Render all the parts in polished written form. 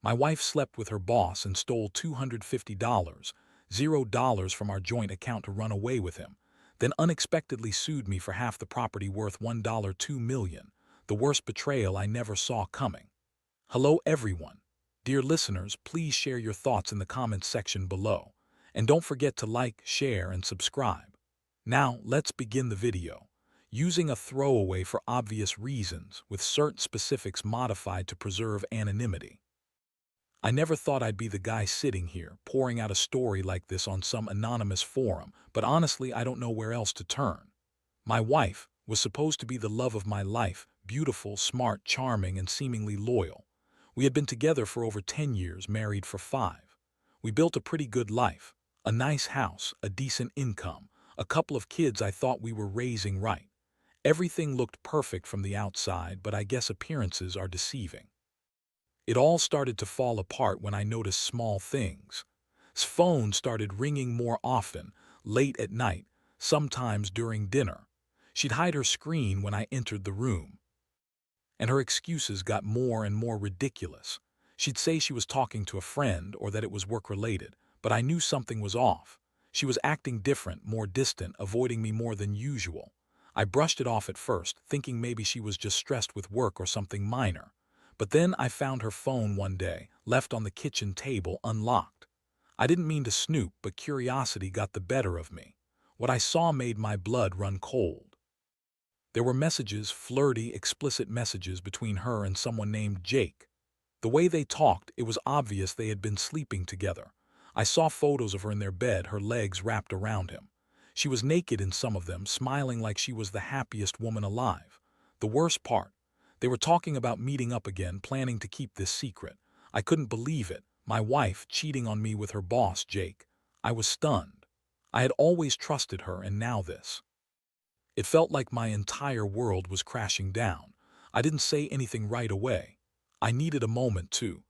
My wife slept with her boss and stole $250, $0 from our joint account to run away with him, then unexpectedly sued me for half the property worth $1, $2 million, the worst betrayal I never saw coming. Hello everyone. Dear listeners, please share your thoughts in the comments section below. And don't forget to like, share, and subscribe. Now, let's begin the video. Using a throwaway for obvious reasons, with certain specifics modified to preserve anonymity. I never thought I'd be the guy sitting here, pouring out a story like this on some anonymous forum, but honestly, I don't know where else to turn. My wife was supposed to be the love of my life, beautiful, smart, charming, and seemingly loyal. We had been together for over 10 years, married for 5. We built a pretty good life, a nice house, a decent income, a couple of kids I thought we were raising right. Everything looked perfect from the outside, but I guess appearances are deceiving. It all started to fall apart when I noticed small things. His phone started ringing more often, late at night, sometimes during dinner. She'd hide her screen when I entered the room. And her excuses got more and more ridiculous. She'd say she was talking to a friend or that it was work-related, but I knew something was off. She was acting different, more distant, avoiding me more than usual. I brushed it off at first, thinking maybe she was just stressed with work or something minor. But then I found her phone one day, left on the kitchen table unlocked. I didn't mean to snoop, but curiosity got the better of me. What I saw made my blood run cold. There were messages, flirty, explicit messages between her and someone named Jake. The way they talked, it was obvious they had been sleeping together. I saw photos of her in their bed, her legs wrapped around him. She was naked in some of them, smiling like she was the happiest woman alive. The worst part, they were talking about meeting up again, planning to keep this secret. I couldn't believe it. My wife cheating on me with her boss, Jake. I was stunned. I had always trusted her, and now this. It felt like my entire world was crashing down. I didn't say anything right away. I needed a moment to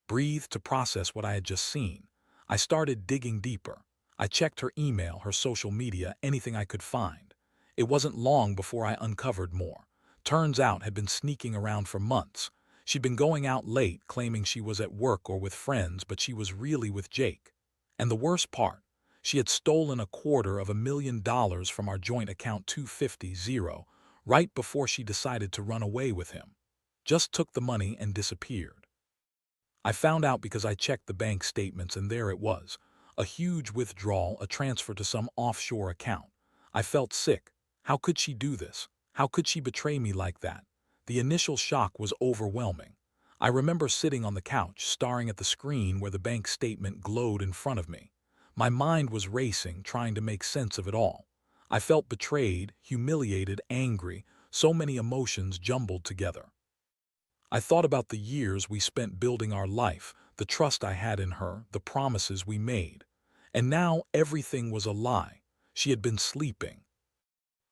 breathe, to process what I had just seen. I started digging deeper. I checked her email, her social media, anything I could find. It wasn't long before I uncovered more. Turns out had been sneaking around for months. She'd been going out late, claiming she was at work or with friends, but she was really with Jake. And the worst part, she had stolen $250,000 from our joint account 250 right before she decided to run away with him. Just took the money and disappeared. I found out because I checked the bank statements, and there it was. A huge withdrawal, a transfer to some offshore account. I felt sick. How could she do this? How could she betray me like that? The initial shock was overwhelming. I remember sitting on the couch, staring at the screen where the bank statement glowed in front of me. My mind was racing, trying to make sense of it all. I felt betrayed, humiliated, angry, so many emotions jumbled together. I thought about the years we spent building our life, the trust I had in her, the promises we made. And now everything was a lie. She had been sleeping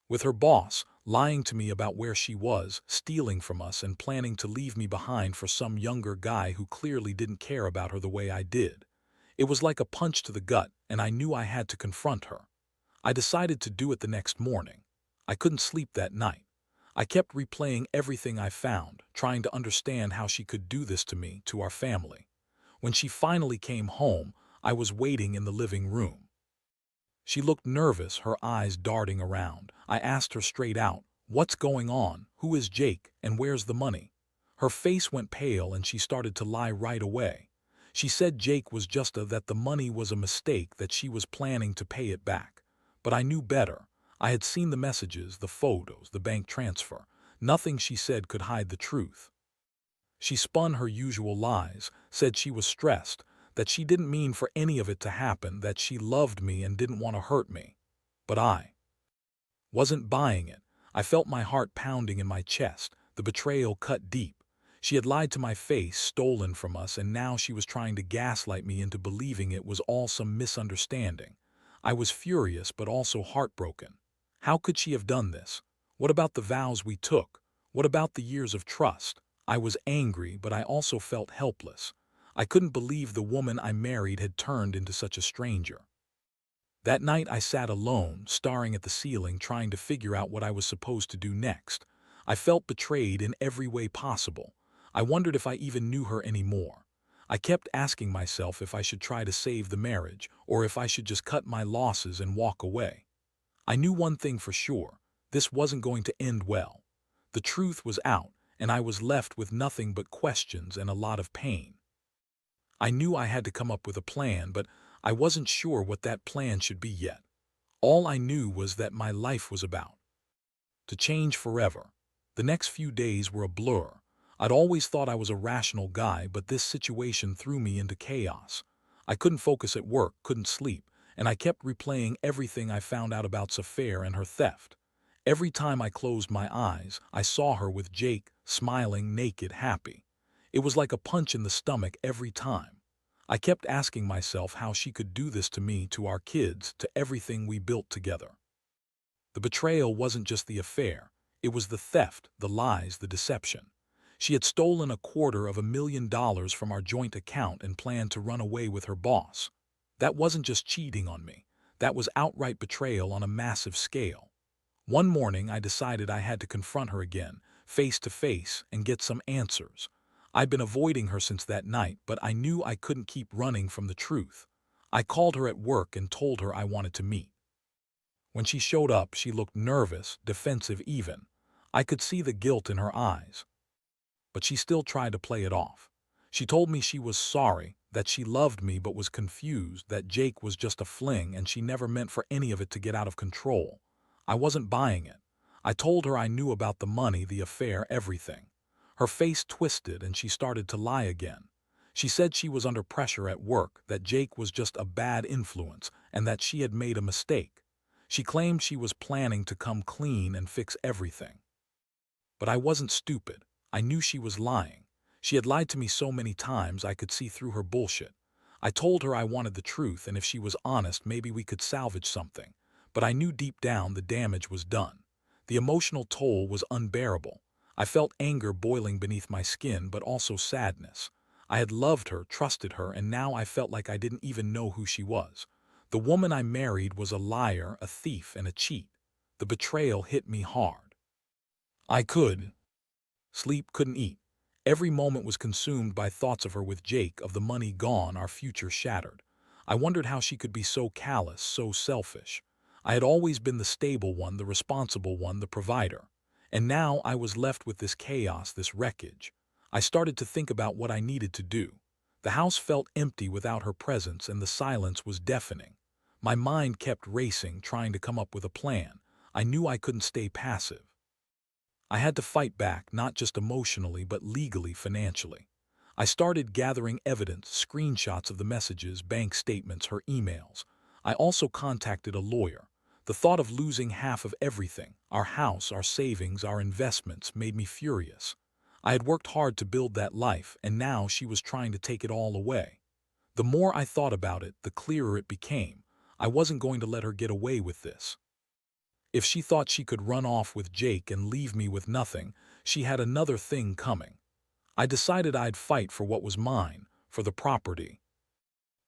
with her boss, lying to me about where she was, stealing from us, and planning to leave me behind for some younger guy who clearly didn't care about her the way I did. It was like a punch to the gut, and I knew I had to confront her. I decided to do it the next morning. I couldn't sleep that night. I kept replaying everything I found, trying to understand how she could do this to me, to our family. When she finally came home, I was waiting in the living room. She looked nervous, her eyes darting around. I asked her straight out, "What's going on? Who is Jake, and where's the money?" Her face went pale and she started to lie right away. She said Jake was just that the money was a mistake, that she was planning to pay it back. But I knew better. I had seen the messages, the photos, the bank transfer. Nothing she said could hide the truth. She spun her usual lies, said she was stressed, that she didn't mean for any of it to happen, that she loved me and didn't want to hurt me. But I wasn't buying it. I felt my heart pounding in my chest. The betrayal cut deep. She had lied to my face, stolen from us, and now she was trying to gaslight me into believing it was all some misunderstanding. I was furious but also heartbroken. How could she have done this? What about the vows we took? What about the years of trust? I was angry, but I also felt helpless. I couldn't believe the woman I married had turned into such a stranger. That night I sat alone, staring at the ceiling, trying to figure out what I was supposed to do next. I felt betrayed in every way possible. I wondered if I even knew her anymore. I kept asking myself if I should try to save the marriage or if I should just cut my losses and walk away. I knew one thing for sure. This wasn't going to end well. The truth was out, and I was left with nothing but questions and a lot of pain. I knew I had to come up with a plan, but I wasn't sure what that plan should be yet. All I knew was that my life was about to change forever. The next few days were a blur. I'd always thought I was a rational guy, but this situation threw me into chaos. I couldn't focus at work, couldn't sleep, and I kept replaying everything I found out about Safair and her theft. Every time I closed my eyes, I saw her with Jake, smiling, naked, happy. It was like a punch in the stomach every time. I kept asking myself how she could do this to me, to our kids, to everything we built together. The betrayal wasn't just the affair. It was the theft, the lies, the deception. She had stolen $250,000 from our joint account and planned to run away with her boss. That wasn't just cheating on me. That was outright betrayal on a massive scale. One morning, I decided I had to confront her again, face to face, and get some answers. I'd been avoiding her since that night, but I knew I couldn't keep running from the truth. I called her at work and told her I wanted to meet. When she showed up, she looked nervous, defensive even. I could see the guilt in her eyes. But she still tried to play it off. She told me she was sorry, that she loved me but was confused, that Jake was just a fling and she never meant for any of it to get out of control. I wasn't buying it. I told her I knew about the money, the affair, everything. Her face twisted and she started to lie again. She said she was under pressure at work, that Jake was just a bad influence, and that she had made a mistake. She claimed she was planning to come clean and fix everything. But I wasn't stupid. I knew she was lying. She had lied to me so many times I could see through her bullshit. I told her I wanted the truth, and if she was honest, maybe we could salvage something. But I knew deep down the damage was done. The emotional toll was unbearable. I felt anger boiling beneath my skin, but also sadness. I had loved her, trusted her, and now I felt like I didn't even know who she was. The woman I married was a liar, a thief, and a cheat. The betrayal hit me hard. I could sleep, couldn't eat. Every moment was consumed by thoughts of her with Jake, of the money gone, our future shattered. I wondered how she could be so callous, so selfish. I had always been the stable one, the responsible one, the provider. And now I was left with this chaos, this wreckage. I started to think about what I needed to do. The house felt empty without her presence, and the silence was deafening. My mind kept racing, trying to come up with a plan. I knew I couldn't stay passive. I had to fight back, not just emotionally, but legally, financially. I started gathering evidence, screenshots of the messages, bank statements, her emails. I also contacted a lawyer. The thought of losing half of everything, our house, our savings, our investments, made me furious. I had worked hard to build that life, and now she was trying to take it all away. The more I thought about it, the clearer it became. I wasn't going to let her get away with this. If she thought she could run off with Jake and leave me with nothing, she had another thing coming. I decided I'd fight for what was mine, for the property,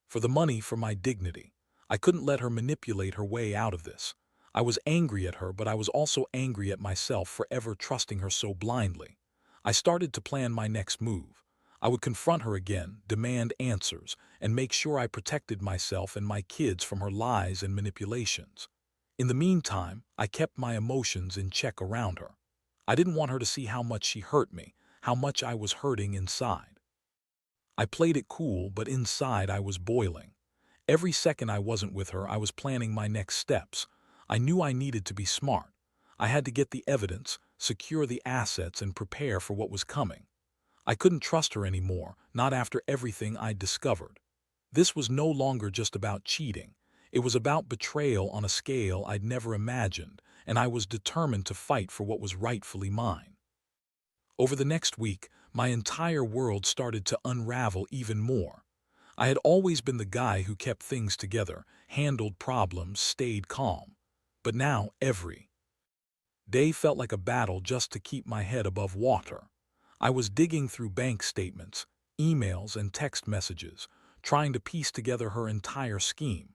for the money, for my dignity. I couldn't let her manipulate her way out of this. I was angry at her, but I was also angry at myself for ever trusting her so blindly. I started to plan my next move. I would confront her again, demand answers, and make sure I protected myself and my kids from her lies and manipulations. In the meantime, I kept my emotions in check around her. I didn't want her to see how much she hurt me, how much I was hurting inside. I played it cool, but inside I was boiling. Every second I wasn't with her, I was planning my next steps. I knew I needed to be smart. I had to get the evidence, secure the assets, and prepare for what was coming. I couldn't trust her anymore, not after everything I'd discovered. This was no longer just about cheating. It was about betrayal on a scale I'd never imagined, and I was determined to fight for what was rightfully mine. Over the next week, my entire world started to unravel even more. I had always been the guy who kept things together, handled problems, stayed calm. But now every day felt like a battle just to keep my head above water. I was digging through bank statements, emails, and text messages, trying to piece together her entire scheme.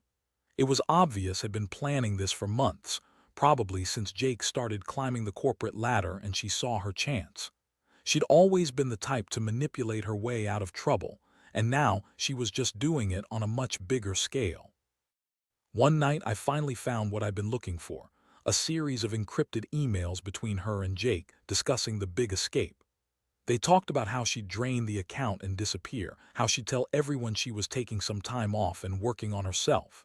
It was obvious had been planning this for months, probably since Jake started climbing the corporate ladder and she saw her chance. She'd always been the type to manipulate her way out of trouble, and now she was just doing it on a much bigger scale. One night I finally found what I'd been looking for, a series of encrypted emails between her and Jake discussing the big escape. They talked about how she'd drain the account and disappear, how she'd tell everyone she was taking some time off and working on herself.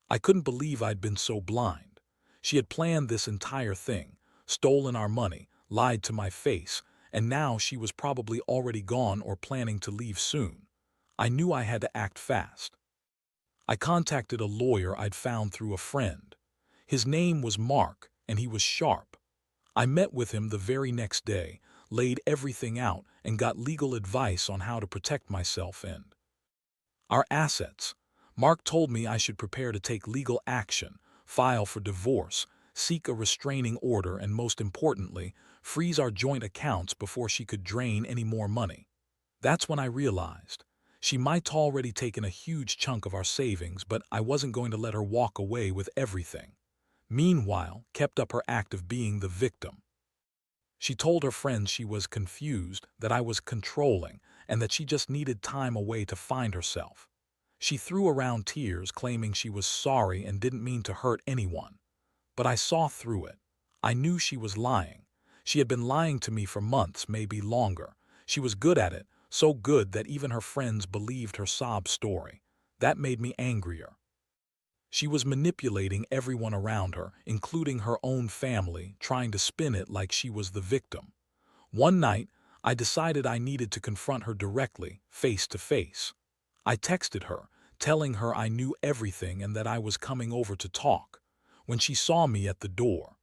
I couldn't believe I'd been so blind. She had planned this entire thing, stolen our money, lied to my face, and now she was probably already gone or planning to leave soon. I knew I had to act fast. I contacted a lawyer I'd found through a friend. His name was Mark, and he was sharp. I met with him the very next day, laid everything out, and got legal advice on how to protect myself and our assets. Mark told me I should prepare to take legal action, file for divorce, seek a restraining order, and most importantly, freeze our joint accounts before she could drain any more money. That's when I realized she might already taken a huge chunk of our savings, but I wasn't going to let her walk away with everything. Meanwhile, kept up her act of being the victim. She told her friends she was confused, that I was controlling, and that she just needed time away to find herself. She threw around tears, claiming she was sorry and didn't mean to hurt anyone. But I saw through it. I knew she was lying. She had been lying to me for months, maybe longer. She was good at it, so good that even her friends believed her sob story. That made me angrier. She was manipulating everyone around her, including her own family, trying to spin it like she was the victim. One night, I decided I needed to confront her directly, face to face. I texted her, telling her I knew everything and that I was coming over to talk. When she saw me at the door,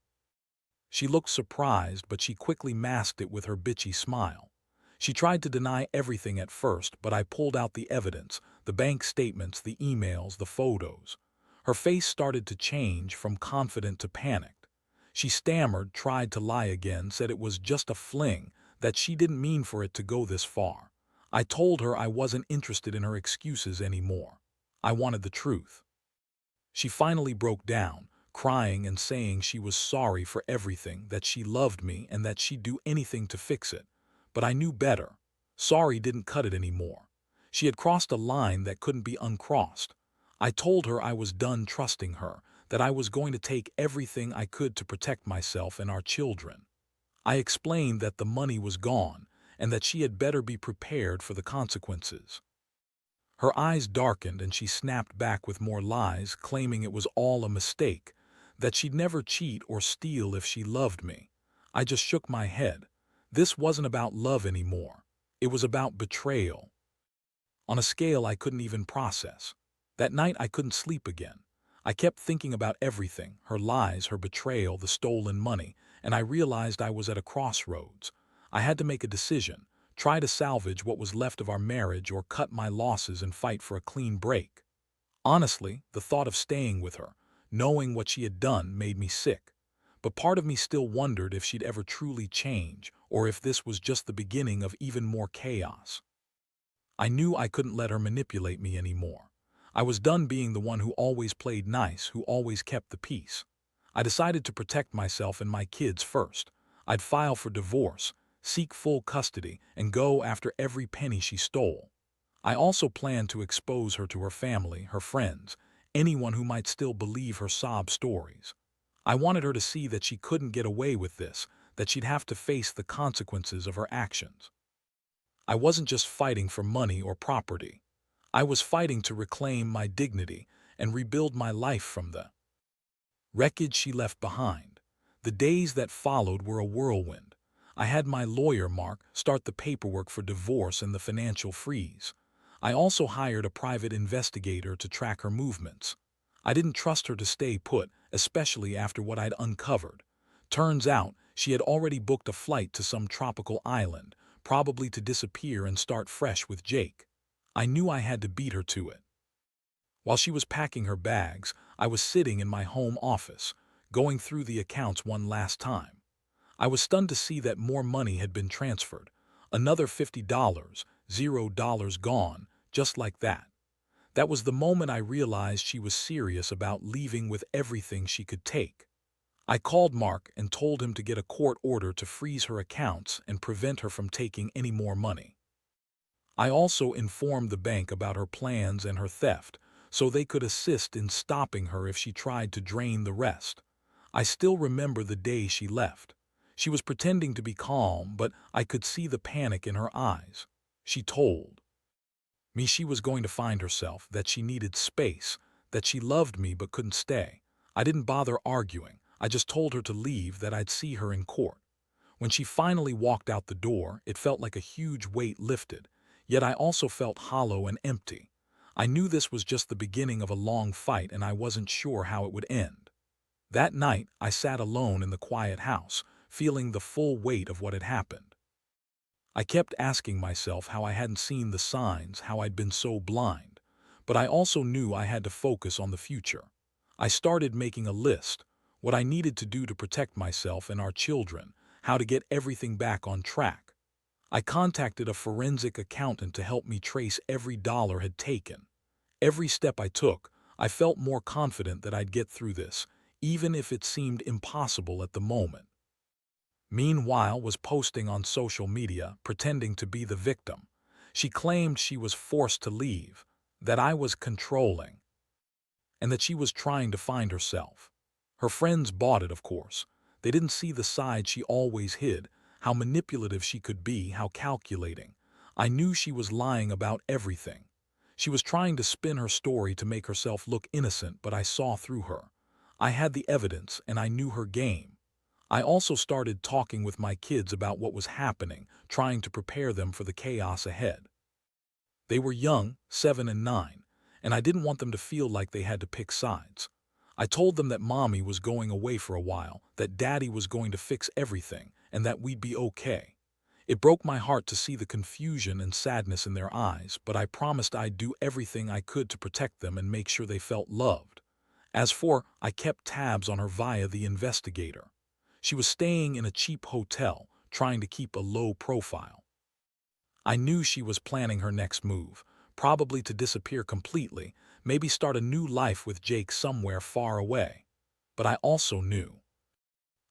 she looked surprised, but she quickly masked it with her bitchy smile. She tried to deny everything at first, but I pulled out the evidence, the bank statements, the emails, the photos. Her face started to change from confident to panicked. She stammered, tried to lie again, said it was just a fling, that she didn't mean for it to go this far. I told her I wasn't interested in her excuses anymore. I wanted the truth. She finally broke down, crying and saying she was sorry for everything, that she loved me and that she'd do anything to fix it. But I knew better. Sorry didn't cut it anymore. She had crossed a line that couldn't be uncrossed. I told her I was done trusting her, that I was going to take everything I could to protect myself and our children. I explained that the money was gone and that she had better be prepared for the consequences. Her eyes darkened and she snapped back with more lies, claiming it was all a mistake, that she'd never cheat or steal if she loved me. I just shook my head. This wasn't about love anymore. It was about betrayal. On a scale I couldn't even process. That night I couldn't sleep again. I kept thinking about everything, her lies, her betrayal, the stolen money, and I realized I was at a crossroads. I had to make a decision, try to salvage what was left of our marriage or cut my losses and fight for a clean break. Honestly, the thought of staying with her, knowing what she had done, made me sick. But part of me still wondered if she'd ever truly change, or if this was just the beginning of even more chaos. I knew I couldn't let her manipulate me anymore. I was done being the one who always played nice, who always kept the peace. I decided to protect myself and my kids first. I'd file for divorce, seek full custody, and go after every penny she stole. I also planned to expose her to her family, her friends, anyone who might still believe her sob stories. I wanted her to see that she couldn't get away with this, that she'd have to face the consequences of her actions. I wasn't just fighting for money or property. I was fighting to reclaim my dignity and rebuild my life from the wreckage she left behind. The days that followed were a whirlwind. I had my lawyer, Mark, start the paperwork for divorce and the financial freeze. I also hired a private investigator to track her movements. I didn't trust her to stay put, especially after what I'd uncovered. Turns out, she had already booked a flight to some tropical island, probably to disappear and start fresh with Jake. I knew I had to beat her to it. While she was packing her bags, I was sitting in my home office, going through the accounts one last time. I was stunned to see that more money had been transferred. Another $50, $0 gone, just like that. That was the moment I realized she was serious about leaving with everything she could take. I called Mark and told him to get a court order to freeze her accounts and prevent her from taking any more money. I also informed the bank about her plans and her theft, so they could assist in stopping her if she tried to drain the rest. I still remember the day she left. She was pretending to be calm, but I could see the panic in her eyes. She told me she was going to find herself, that she needed space, that she loved me but couldn't stay. I didn't bother arguing. I just told her to leave, that I'd see her in court. When she finally walked out the door, it felt like a huge weight lifted, yet I also felt hollow and empty. I knew this was just the beginning of a long fight and I wasn't sure how it would end. That night, I sat alone in the quiet house, feeling the full weight of what had happened. I kept asking myself how I hadn't seen the signs, how I'd been so blind. But I also knew I had to focus on the future. I started making a list, what I needed to do to protect myself and our children, how to get everything back on track. I contacted a forensic accountant to help me trace every dollar had taken. Every step I took, I felt more confident that I'd get through this, even if it seemed impossible at the moment. Meanwhile was posting on social media, pretending to be the victim. She claimed she was forced to leave, that I was controlling, and that she was trying to find herself. Her friends bought it, of course. They didn't see the side she always hid, how manipulative she could be, how calculating. I knew she was lying about everything. She was trying to spin her story to make herself look innocent, but I saw through her. I had the evidence and I knew her game. I also started talking with my kids about what was happening, trying to prepare them for the chaos ahead. They were young, 7 and 9, and I didn't want them to feel like they had to pick sides. I told them that mommy was going away for a while, that daddy was going to fix everything, and that we'd be okay. It broke my heart to see the confusion and sadness in their eyes, but I promised I'd do everything I could to protect them and make sure they felt loved. As for, I kept tabs on her via the investigator. She was staying in a cheap hotel, trying to keep a low profile. I knew she was planning her next move, probably to disappear completely, maybe start a new life with Jake somewhere far away. But I also knew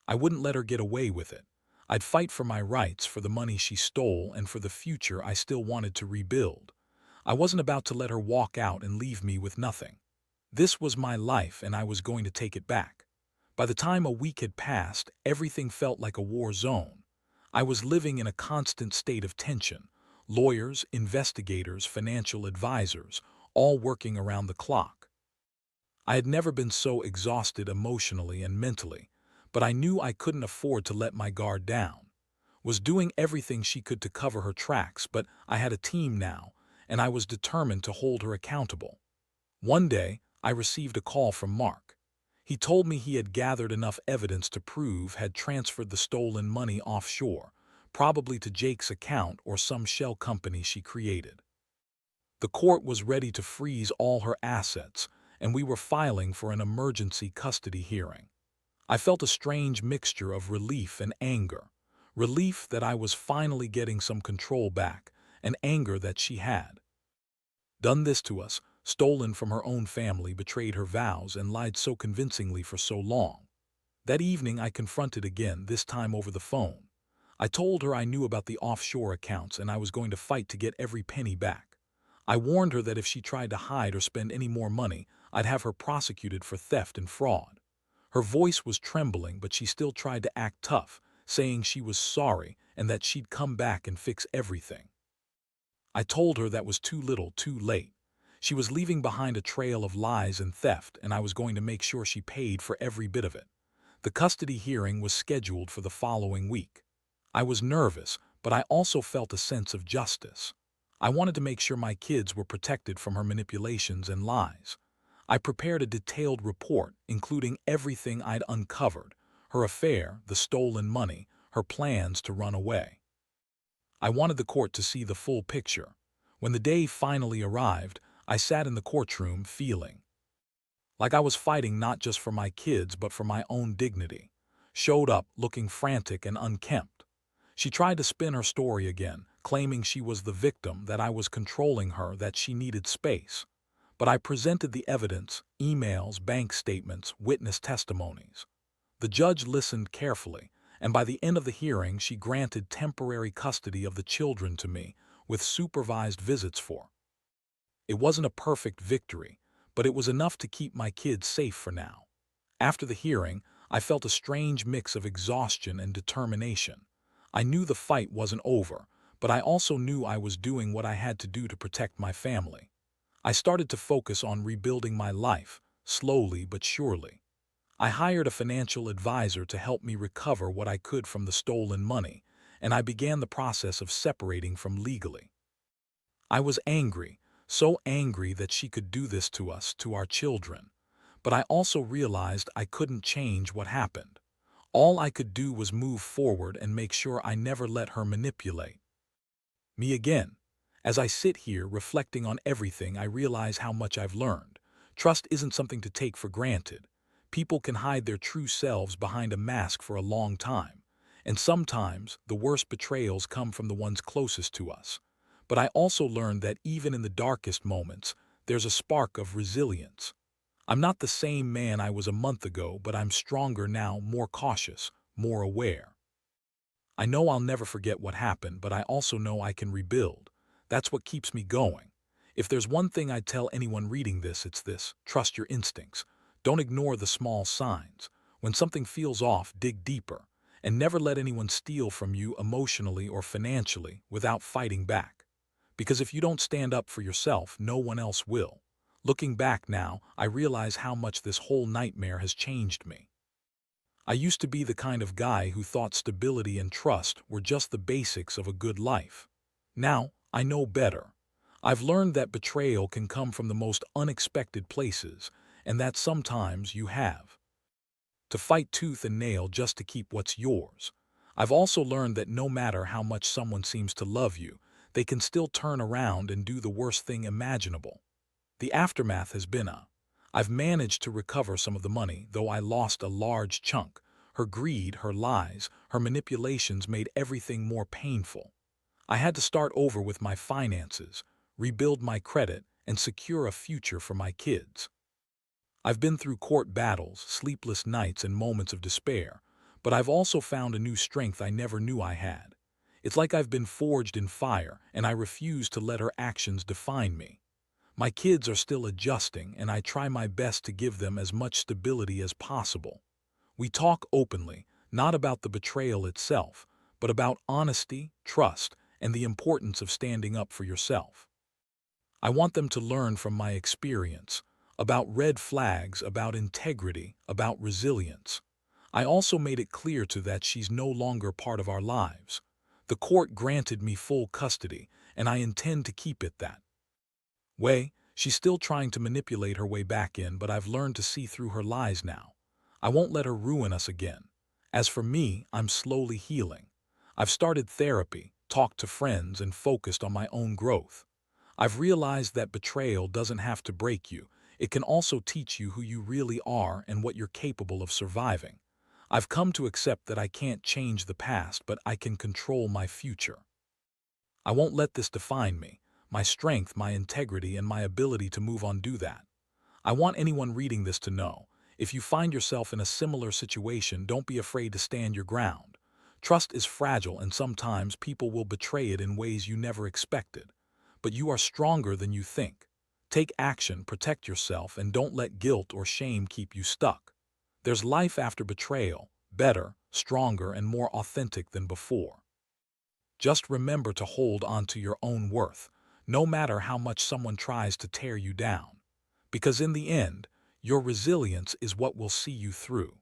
I wouldn't let her get away with it. I'd fight for my rights, for the money she stole, and for the future I still wanted to rebuild. I wasn't about to let her walk out and leave me with nothing. This was my life and I was going to take it back. By the time a week had passed, everything felt like a war zone. I was living in a constant state of tension. Lawyers, investigators, financial advisors, all working around the clock. I had never been so exhausted emotionally and mentally, but I knew I couldn't afford to let my guard down. Was doing everything she could to cover her tracks, but I had a team now, and I was determined to hold her accountable. One day, I received a call from Mark. He told me he had gathered enough evidence to prove had transferred the stolen money offshore, probably to Jake's account or some shell company she created. The court was ready to freeze all her assets, and we were filing for an emergency custody hearing. I felt a strange mixture of relief and anger. Relief that I was finally getting some control back, and anger that she had done this to us, stolen from her own family, betrayed her vows, and lied so convincingly for so long. That evening I confronted again, this time over the phone. I told her I knew about the offshore accounts and I was going to fight to get every penny back. I warned her that if she tried to hide or spend any more money, I'd have her prosecuted for theft and fraud. Her voice was trembling, but she still tried to act tough, saying she was sorry and that she'd come back and fix everything. I told her that was too little, too late. She was leaving behind a trail of lies and theft, and I was going to make sure she paid for every bit of it. The custody hearing was scheduled for the following week. I was nervous, but I also felt a sense of justice. I wanted to make sure my kids were protected from her manipulations and lies. I prepared a detailed report, including everything I'd uncovered: her affair, the stolen money, her plans to run away. I wanted the court to see the full picture. When the day finally arrived, I sat in the courtroom feeling like I was fighting not just for my kids but for my own dignity. Showed up looking frantic and unkempt. She tried to spin her story again, claiming she was the victim, that I was controlling her, that she needed space. But I presented the evidence: emails, bank statements, witness testimonies. The judge listened carefully, and by the end of the hearing she granted temporary custody of the children to me, with supervised visits for. It wasn't a perfect victory, but it was enough to keep my kids safe for now. After the hearing, I felt a strange mix of exhaustion and determination. I knew the fight wasn't over, but I also knew I was doing what I had to do to protect my family. I started to focus on rebuilding my life, slowly but surely. I hired a financial advisor to help me recover what I could from the stolen money, and I began the process of separating from legally. I was angry, so angry that she could do this to us, to our children. But I also realized I couldn't change what happened. All I could do was move forward and make sure I never let her manipulate me again. As I sit here reflecting on everything, I realize how much I've learned. Trust isn't something to take for granted. People can hide their true selves behind a mask for a long time, and sometimes the worst betrayals come from the ones closest to us. But I also learned that even in the darkest moments, there's a spark of resilience. I'm not the same man I was a month ago, but I'm stronger now, more cautious, more aware. I know I'll never forget what happened, but I also know I can rebuild. That's what keeps me going. If there's one thing I'd tell anyone reading this, it's this: trust your instincts. Don't ignore the small signs. When something feels off, dig deeper. And never let anyone steal from you emotionally or financially without fighting back. Because if you don't stand up for yourself, no one else will. Looking back now, I realize how much this whole nightmare has changed me. I used to be the kind of guy who thought stability and trust were just the basics of a good life. Now, I know better. I've learned that betrayal can come from the most unexpected places, and that sometimes you have to fight tooth and nail just to keep what's yours. I've also learned that no matter how much someone seems to love you, they can still turn around and do the worst thing imaginable. The aftermath has been I've managed to recover some of the money, though I lost a large chunk. Her greed, her lies, her manipulations made everything more painful. I had to start over with my finances, rebuild my credit, and secure a future for my kids. I've been through court battles, sleepless nights, and moments of despair, but I've also found a new strength I never knew I had. It's like I've been forged in fire, and I refuse to let her actions define me. My kids are still adjusting, and I try my best to give them as much stability as possible. We talk openly, not about the betrayal itself, but about honesty, trust, and the importance of standing up for yourself. I want them to learn from my experience, about red flags, about integrity, about resilience. I also made it clear to that she's no longer part of our lives. The court granted me full custody, and I intend to keep it that way. She's still trying to manipulate her way back in, but I've learned to see through her lies now. I won't let her ruin us again. As for me, I'm slowly healing. I've started therapy, talked to friends, and focused on my own growth. I've realized that betrayal doesn't have to break you. It can also teach you who you really are and what you're capable of surviving. I've come to accept that I can't change the past, but I can control my future. I won't let this define me. My strength, my integrity, and my ability to move on do that. I want anyone reading this to know, if you find yourself in a similar situation, don't be afraid to stand your ground. Trust is fragile, and sometimes people will betray it in ways you never expected. But you are stronger than you think. Take action, protect yourself, and don't let guilt or shame keep you stuck. There's life after betrayal, better, stronger, and more authentic than before. Just remember to hold on to your own worth, no matter how much someone tries to tear you down. Because in the end, your resilience is what will see you through.